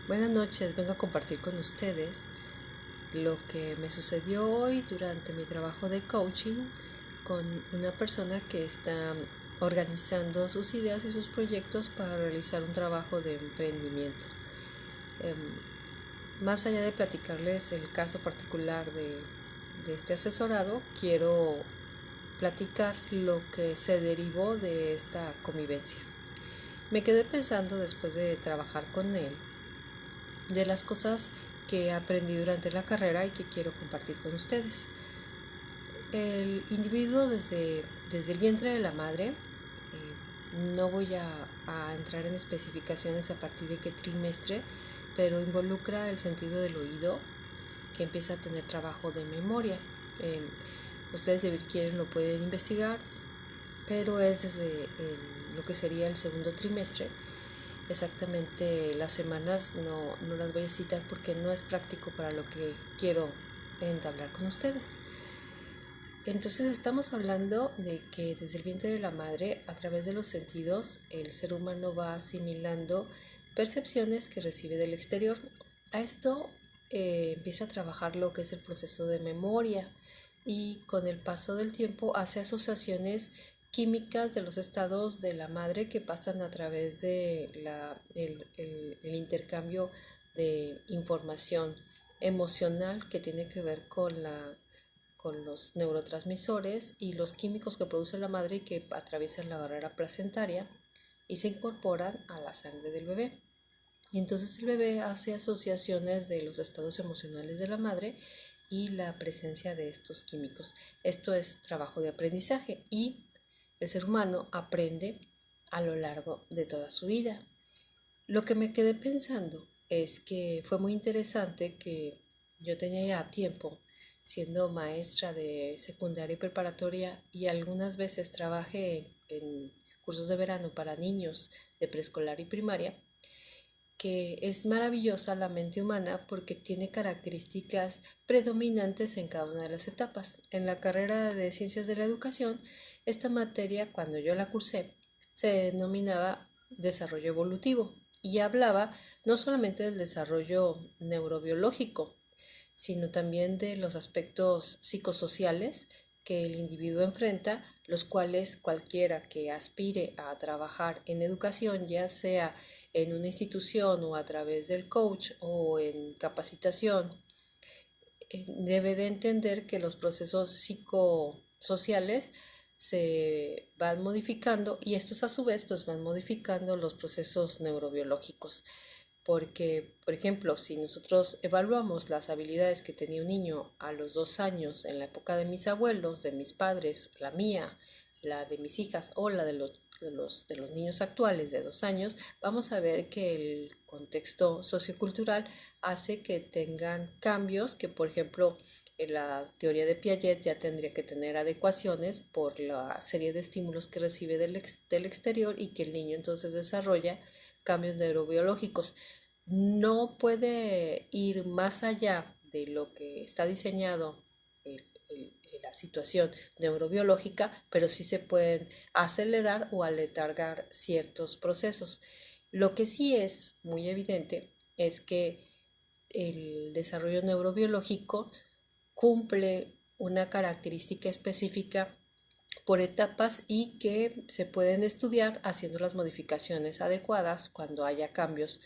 Buenas noches, vengo a compartir con ustedes lo que me sucedió hoy durante mi trabajo de coaching con una persona que está organizando sus ideas y sus proyectos para realizar un trabajo de emprendimiento. Más allá de platicarles el caso particular de este asesorado, quiero platicar lo que se derivó de esta convivencia. Me quedé pensando después de trabajar con él de las cosas que aprendí durante la carrera y que quiero compartir con ustedes. El individuo desde el vientre de la madre, no voy a entrar en especificaciones a partir de qué trimestre, pero involucra el sentido del oído, que empieza a tener trabajo de memoria. Ustedes si quieren lo pueden investigar, pero es desde lo que sería el segundo trimestre. Exactamente las semanas no las voy a citar porque no es práctico para lo que quiero entablar con ustedes. Entonces estamos hablando de que desde el vientre de la madre, a través de los sentidos, el ser humano va asimilando percepciones que recibe del exterior. A esto empieza a trabajar lo que es el proceso de memoria y con el paso del tiempo hace asociaciones químicas de los estados de la madre que pasan a través de el intercambio de información emocional que tiene que ver con los neurotransmisores y los químicos que produce la madre y que atraviesan la barrera placentaria y se incorporan a la sangre del bebé. Y entonces el bebé hace asociaciones de los estados emocionales de la madre y la presencia de estos químicos. Esto es trabajo de aprendizaje y el ser humano aprende a lo largo de toda su vida. Lo que me quedé pensando es que fue muy interesante que yo tenía ya tiempo siendo maestra de secundaria y preparatoria y algunas veces trabajé en cursos de verano para niños de preescolar y primaria, que es maravillosa la mente humana porque tiene características predominantes en cada una de las etapas. En la carrera de Ciencias de la Educación, esta materia, cuando yo la cursé, se denominaba desarrollo evolutivo y hablaba no solamente del desarrollo neurobiológico, sino también de los aspectos psicosociales que el individuo enfrenta, los cuales cualquiera que aspire a trabajar en educación, ya sea en una institución o a través del coach o en capacitación, debe de entender que los procesos psicosociales se van modificando y estos a su vez pues van modificando los procesos neurobiológicos. Porque, por ejemplo, si nosotros evaluamos las habilidades que tenía un niño a los 2 años en la época de mis abuelos, de mis padres, la mía, la de mis hijas o la de los niños actuales de 2 años, vamos a ver que el contexto sociocultural hace que tengan cambios que, por ejemplo, en la teoría de Piaget ya tendría que tener adecuaciones por la serie de estímulos que recibe del exterior y que el niño entonces desarrolla cambios neurobiológicos. No puede ir más allá de lo que está diseñado la situación neurobiológica, pero sí se pueden acelerar o aletargar ciertos procesos. Lo que sí es muy evidente es que el desarrollo neurobiológico cumple una característica específica por etapas y que se pueden estudiar haciendo las modificaciones adecuadas cuando haya cambios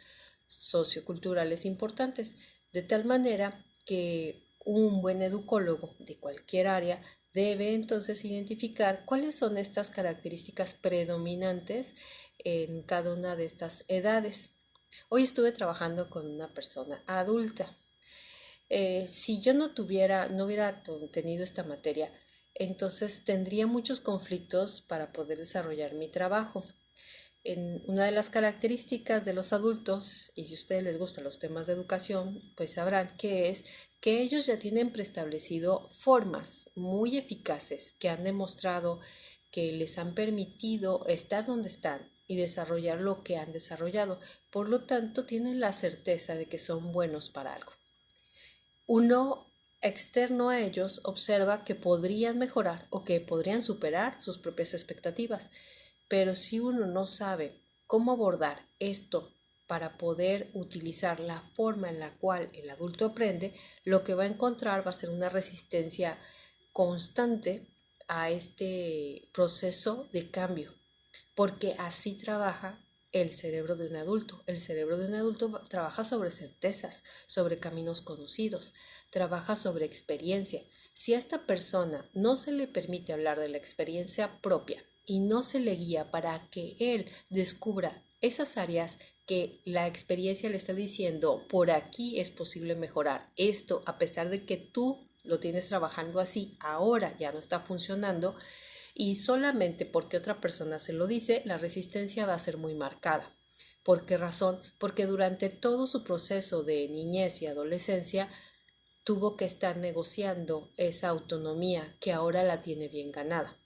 socioculturales importantes, de tal manera que un buen educólogo de cualquier área debe entonces identificar cuáles son estas características predominantes en cada una de estas edades. Hoy estuve trabajando con una persona adulta. Si yo no hubiera tenido esta materia, entonces tendría muchos conflictos para poder desarrollar mi trabajo. Una de las características de los adultos, y si a ustedes les gustan los temas de educación, pues sabrán que es que ellos ya tienen preestablecido formas muy eficaces que han demostrado que les han permitido estar donde están y desarrollar lo que han desarrollado. Por lo tanto, tienen la certeza de que son buenos para algo. Uno externo a ellos observa que podrían mejorar o que podrían superar sus propias expectativas, pero si uno no sabe cómo abordar esto para poder utilizar la forma en la cual el adulto aprende, lo que va a encontrar va a ser una resistencia constante a este proceso de cambio, porque así trabaja el cerebro de un adulto. El cerebro de un adulto trabaja sobre certezas, sobre caminos conocidos, trabaja sobre experiencia. Si a esta persona no se le permite hablar de la experiencia propia y no se le guía para que él descubra esas áreas que la experiencia le está diciendo, por aquí es posible mejorar esto, a pesar de que tú lo tienes trabajando así, ahora ya no está funcionando, y solamente porque otra persona se lo dice, la resistencia va a ser muy marcada. ¿Por qué razón? Porque durante todo su proceso de niñez y adolescencia tuvo que estar negociando esa autonomía que ahora la tiene bien ganada.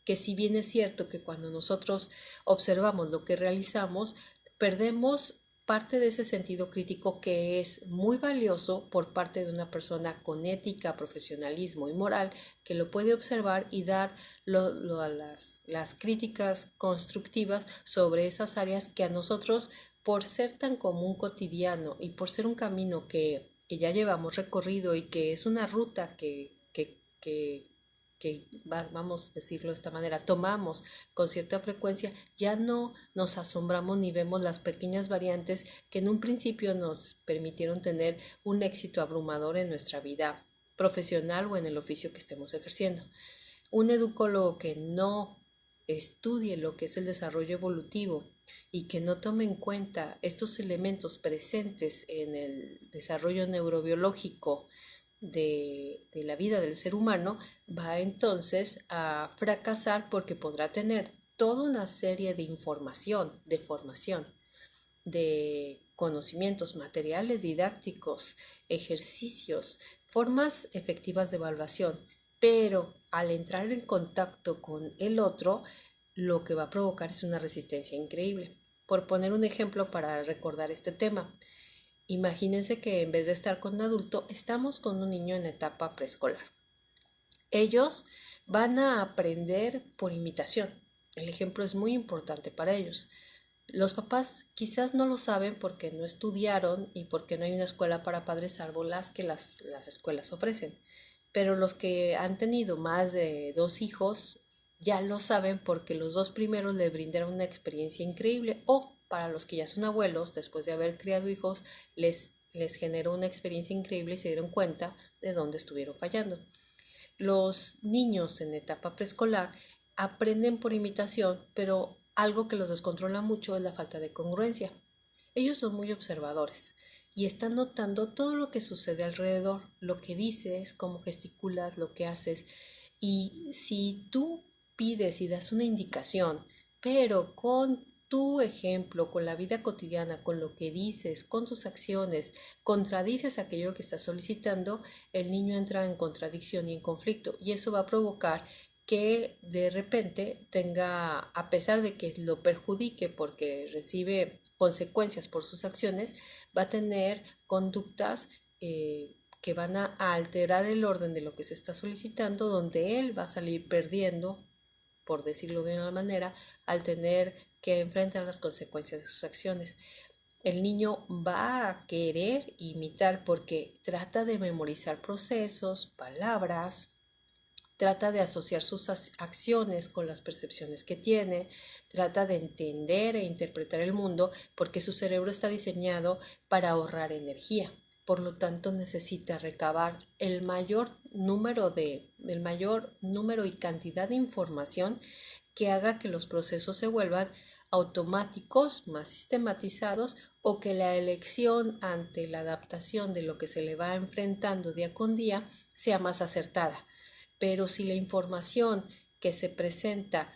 Que si bien es cierto que cuando nosotros observamos lo que realizamos, perdemos parte de ese sentido crítico que es muy valioso por parte de una persona con ética, profesionalismo y moral, que lo puede observar y dar las críticas constructivas sobre esas áreas que a nosotros, por ser tan común cotidiano y por ser un camino que ya llevamos recorrido y que es una ruta vamos a decirlo de esta manera, tomamos con cierta frecuencia, ya no nos asombramos ni vemos las pequeñas variantes que en un principio nos permitieron tener un éxito abrumador en nuestra vida profesional o en el oficio que estemos ejerciendo. Un educólogo que no estudie lo que es el desarrollo evolutivo y que no tome en cuenta estos elementos presentes en el desarrollo neurobiológico de la vida del ser humano, va entonces a fracasar porque podrá tener toda una serie de información, de formación, de conocimientos materiales didácticos, ejercicios, formas efectivas de evaluación, pero al entrar en contacto con el otro, lo que va a provocar es una resistencia increíble. Por poner un ejemplo para recordar este tema, imagínense que en vez de estar con un adulto, estamos con un niño en etapa preescolar. Ellos van a aprender por imitación. El ejemplo es muy importante para ellos. Los papás quizás no lo saben porque no estudiaron y porque no hay una escuela para padres salvo las que las escuelas ofrecen. Pero los que han tenido más de 2 hijos ya lo saben porque los 2 primeros les brindaron una experiencia increíble, o para los que ya son abuelos, después de haber criado hijos, les generó una experiencia increíble y se dieron cuenta de dónde estuvieron fallando. Los niños en etapa preescolar aprenden por imitación, pero algo que los descontrola mucho es la falta de congruencia. Ellos son muy observadores y están notando todo lo que sucede alrededor, lo que dices, cómo gesticulas, lo que haces. Y si tú pides y das una indicación, pero con tu ejemplo, con la vida cotidiana, con lo que dices, con tus acciones, contradices aquello que estás solicitando, el niño entra en contradicción y en conflicto, y eso va a provocar que de repente tenga, a pesar de que lo perjudique porque recibe consecuencias por sus acciones, va a tener conductas que van a alterar el orden de lo que se está solicitando, donde él va a salir perdiendo, por decirlo de una manera, al tener que enfrentar las consecuencias de sus acciones. El niño va a querer imitar porque trata de memorizar procesos, palabras, trata de asociar sus acciones con las percepciones que tiene, trata de entender e interpretar el mundo porque su cerebro está diseñado para ahorrar energía. Por lo tanto, necesita recabar el mayor número y cantidad de información que haga que los procesos se vuelvan automáticos, más sistematizados, o que la elección ante la adaptación de lo que se le va enfrentando día con día sea más acertada. Pero si la información que se presenta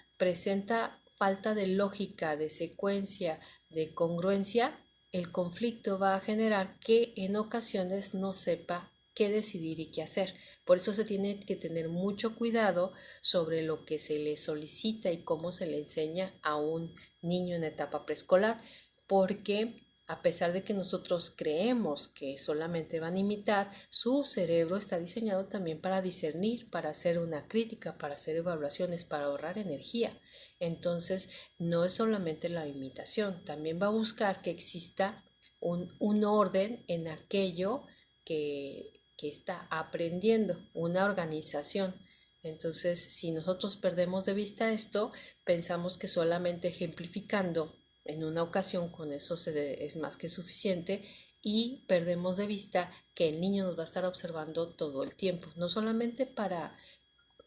falta de lógica, de secuencia, de congruencia, el conflicto va a generar que en ocasiones no sepa qué decidir y qué hacer. Por eso se tiene que tener mucho cuidado sobre lo que se le solicita y cómo se le enseña a un niño en etapa preescolar, porque A pesar de que nosotros creemos que solamente van a imitar, su cerebro está diseñado también para discernir, para hacer una crítica, para hacer evaluaciones, para ahorrar energía. Entonces, no es solamente la imitación, también va a buscar que exista un orden en aquello que está aprendiendo, una organización. Entonces, si nosotros perdemos de vista esto, pensamos que solamente ejemplificando en una ocasión con eso es más que suficiente y perdemos de vista que el niño nos va a estar observando todo el tiempo, no solamente para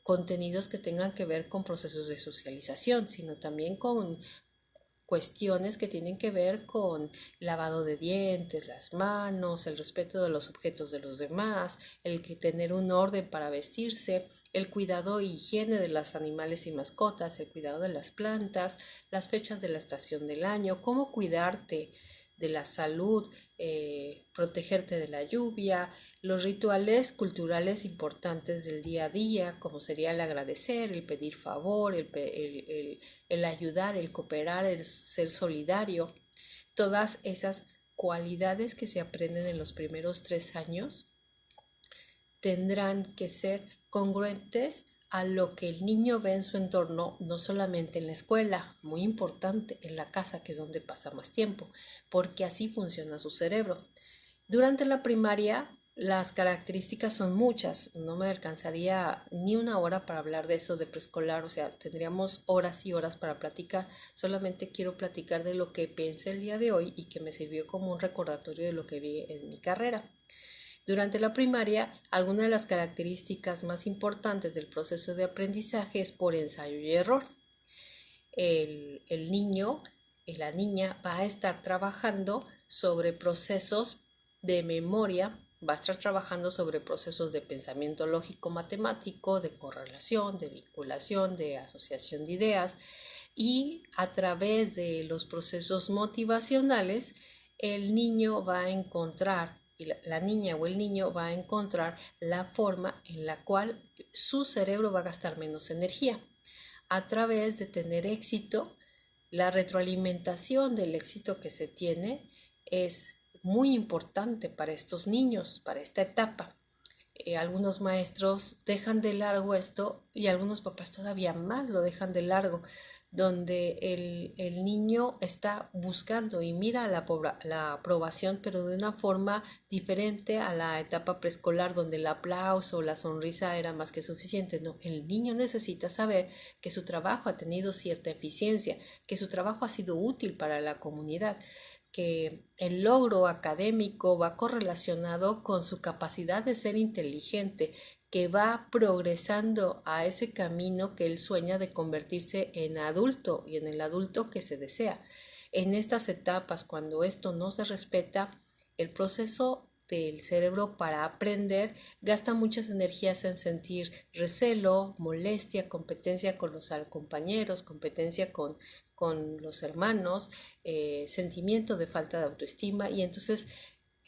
contenidos que tengan que ver con procesos de socialización, sino también con cuestiones que tienen que ver con lavado de dientes, las manos, el respeto de los objetos de los demás, el que tener un orden para vestirse, el cuidado e higiene de los animales y mascotas, el cuidado de las plantas, las fechas de la estación del año, cómo cuidarte de la salud, protegerte de la lluvia, los rituales culturales importantes del día a día, como sería el agradecer, el pedir favor, el ayudar, el cooperar, el ser solidario, todas esas cualidades que se aprenden en los primeros 3 años tendrán que ser congruentes a lo que el niño ve en su entorno, no solamente en la escuela, muy importante, en la casa, que es donde pasa más tiempo, porque así funciona su cerebro. Durante la primaria, las características son muchas, no me alcanzaría ni una hora para hablar de eso de preescolar, o sea, tendríamos horas y horas para platicar. Solamente quiero platicar de lo que pensé el día de hoy y que me sirvió como un recordatorio de lo que vi en mi carrera. Durante la primaria, algunas de las características más importantes del proceso de aprendizaje es por ensayo y error. El niño y la niña va a estar trabajando sobre procesos de memoria, va a estar trabajando sobre procesos de pensamiento lógico matemático, de correlación, de vinculación, de asociación de ideas, y a través de los procesos motivacionales el niño va a encontrar, y la niña o el niño va a encontrar la forma en la cual su cerebro va a gastar menos energía. A través de tener éxito, la retroalimentación del éxito que se tiene es muy importante para estos niños, para esta etapa. Algunos maestros dejan de largo esto y algunos papás todavía más lo dejan de largo, donde el niño está buscando y mira la aprobación, pero de una forma diferente a la etapa preescolar, donde el aplauso o la sonrisa era más que suficiente. No, el niño necesita saber que su trabajo ha tenido cierta eficiencia, que su trabajo ha sido útil para la comunidad, que el logro académico va correlacionado con su capacidad de ser inteligente, que va progresando a ese camino que él sueña de convertirse en adulto y en el adulto que se desea. En estas etapas, cuando esto no se respeta, el proceso del cerebro para aprender gasta muchas energías en sentir recelo, molestia, competencia con los compañeros, competencia con los hermanos, sentimiento de falta de autoestima, y entonces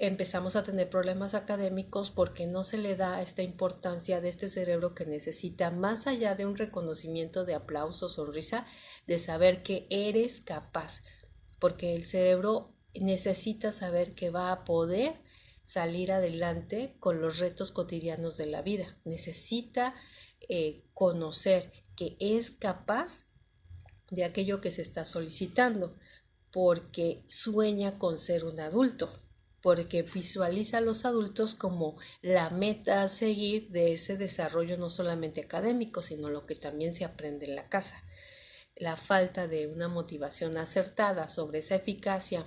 empezamos a tener problemas académicos porque no se le da esta importancia de este cerebro que necesita, más allá de un reconocimiento de aplauso, sonrisa, de saber que eres capaz, porque el cerebro necesita saber que va a poder salir adelante con los retos cotidianos de la vida, necesita conocer que es capaz de aquello que se está solicitando, porque sueña con ser un adulto, porque visualiza a los adultos como la meta a seguir de ese desarrollo no solamente académico, sino lo que también se aprende en la casa. La falta de una motivación acertada sobre esa eficacia,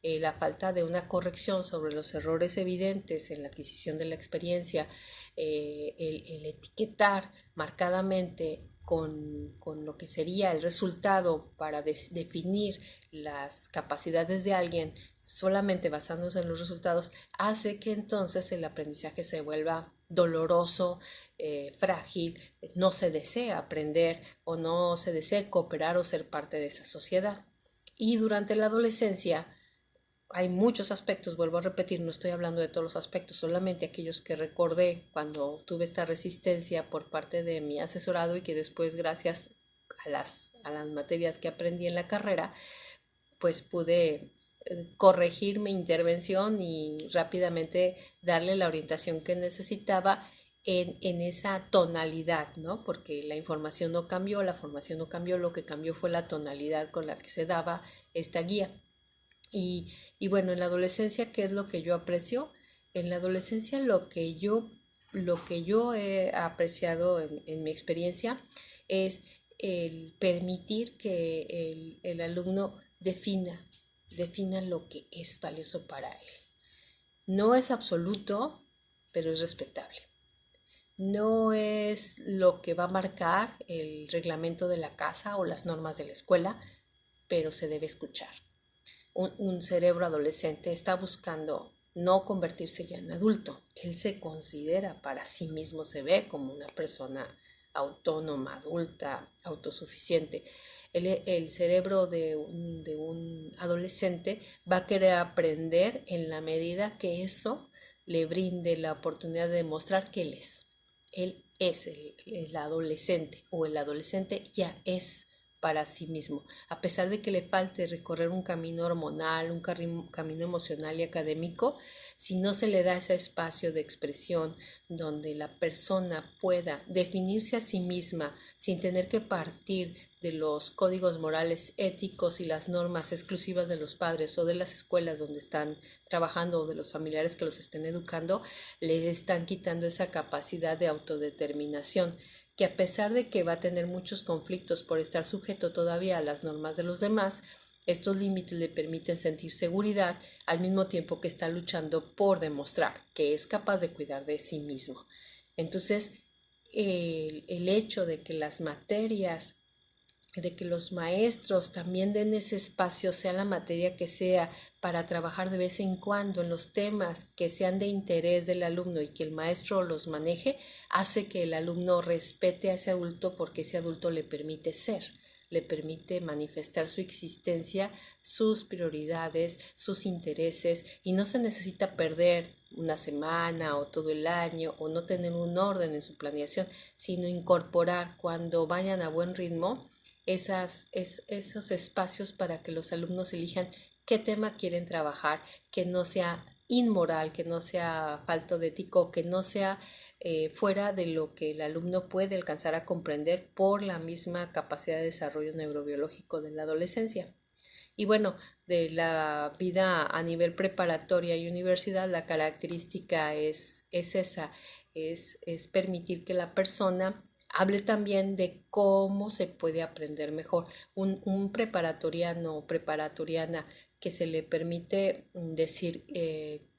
la falta de una corrección sobre los errores evidentes en la adquisición de la experiencia, el etiquetar marcadamente con lo que sería el resultado para definir las capacidades de alguien solamente basándose en los resultados, hace que entonces el aprendizaje se vuelva doloroso, frágil, no se desea aprender o no se desea cooperar o ser parte de esa sociedad. Y durante la adolescencia hay muchos aspectos, vuelvo a repetir, no estoy hablando de todos los aspectos, solamente aquellos que recordé cuando tuve esta resistencia por parte de mi asesorado y que después, gracias a las materias que aprendí en la carrera, pues pude corregir mi intervención y rápidamente darle la orientación que necesitaba en esa tonalidad, ¿no? Porque la información no cambió, la formación no cambió, lo que cambió fue la tonalidad con la que se daba esta guía. Y bueno, en la adolescencia, ¿qué es lo que yo aprecio? En la adolescencia lo que yo he apreciado en mi experiencia es el permitir que el alumno defina lo que es valioso para él. No es absoluto, pero es respetable. No es lo que va a marcar el reglamento de la casa o las normas de la escuela, pero se debe escuchar. Un cerebro adolescente está buscando no convertirse ya en adulto. Él se considera para sí mismo, se ve como una persona autónoma, adulta, autosuficiente. El cerebro de un adolescente va a querer aprender en la medida que eso le brinde la oportunidad de demostrar que él es. Él es el adolescente, o el adolescente ya es para sí mismo, a pesar de que le falte recorrer un camino hormonal, un camino emocional y académico. Si no se le da ese espacio de expresión donde la persona pueda definirse a sí misma sin tener que partir de los códigos morales éticos y las normas exclusivas de los padres o de las escuelas donde están trabajando o de los familiares que los estén educando, le están quitando esa capacidad de autodeterminación, que a pesar de que va a tener muchos conflictos por estar sujeto todavía a las normas de los demás, estos límites le permiten sentir seguridad al mismo tiempo que está luchando por demostrar que es capaz de cuidar de sí mismo. Entonces, el hecho de que las materias, de que los maestros también den ese espacio, sea la materia que sea, para trabajar de vez en cuando en los temas que sean de interés del alumno y que el maestro los maneje, hace que el alumno respete a ese adulto, porque ese adulto le permite ser, le permite manifestar su existencia, sus prioridades, sus intereses, y no se necesita perder una semana o todo el año o no tener un orden en su planeación, sino incorporar cuando vayan a buen ritmo esos espacios para que los alumnos elijan qué tema quieren trabajar, que no sea inmoral, que no sea falto de ético, que no sea fuera de lo que el alumno puede alcanzar a comprender por la misma capacidad de desarrollo neurobiológico de la adolescencia. Y bueno, de la vida a nivel preparatoria y universidad, la característica es esa, es permitir que la persona hable también de cómo se puede aprender mejor. Un preparatoriano o preparatoriana que se le permite decir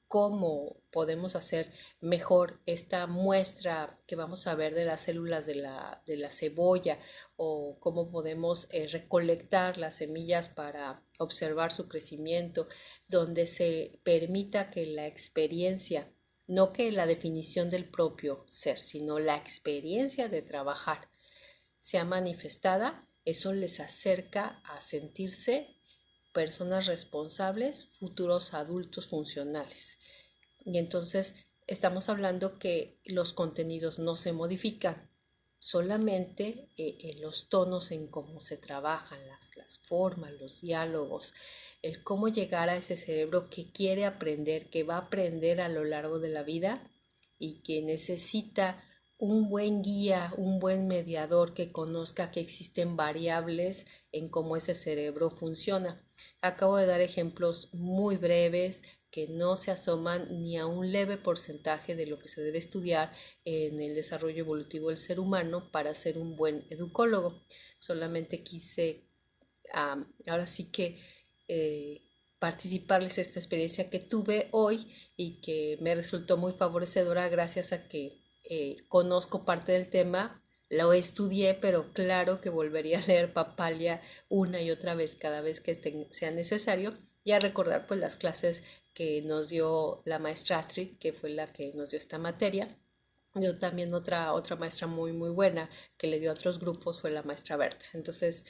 cómo podemos hacer mejor esta muestra que vamos a ver de las células de la cebolla, o cómo podemos recolectar las semillas para observar su crecimiento, donde se permita que la experiencia, no que la definición del propio ser, sino la experiencia de trabajar sea manifestada. Eso les acerca a sentirse personas responsables, futuros adultos funcionales. Y entonces estamos hablando que los contenidos no se modifican, solamente los tonos en cómo se trabajan, las formas, los diálogos, el cómo llegar a ese cerebro que quiere aprender, que va a aprender a lo largo de la vida y que necesita un buen guía, un buen mediador que conozca que existen variables en cómo ese cerebro funciona. Acabo de dar ejemplos muy breves que no se asoman ni a un leve porcentaje de lo que se debe estudiar en el desarrollo evolutivo del ser humano para ser un buen educólogo. Solamente quise ahora sí que participarles esta experiencia que tuve hoy y que me resultó muy favorecedora gracias a que conozco parte del tema, lo estudié, pero claro que volvería a leer Papalia una y otra vez cada vez que sea necesario, y a recordar pues las clases que nos dio la maestra Astrid, que fue la que nos dio esta materia. Yo también otra maestra muy buena que le dio a otros grupos fue la maestra Berta. Entonces,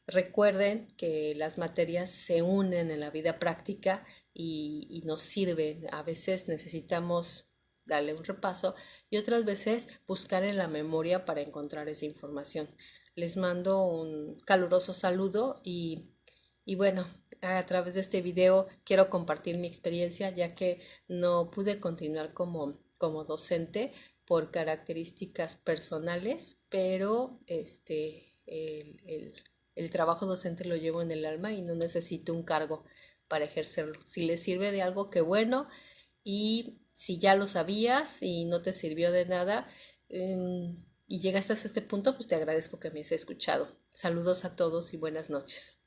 recuerden que las materias se unen en la vida práctica y nos sirven. A veces necesitamos darle un repaso y otras veces buscar en la memoria para encontrar esa información. Les mando un caluroso saludo y Y bueno, a través de este video quiero compartir mi experiencia ya que no pude continuar como docente por características personales, pero el trabajo docente lo llevo en el alma y no necesito un cargo para ejercerlo. Si le sirve de algo, qué bueno. Y si ya lo sabías y no te sirvió de nada, y llegaste hasta este punto, pues te agradezco que me hayas escuchado. Saludos a todos y buenas noches.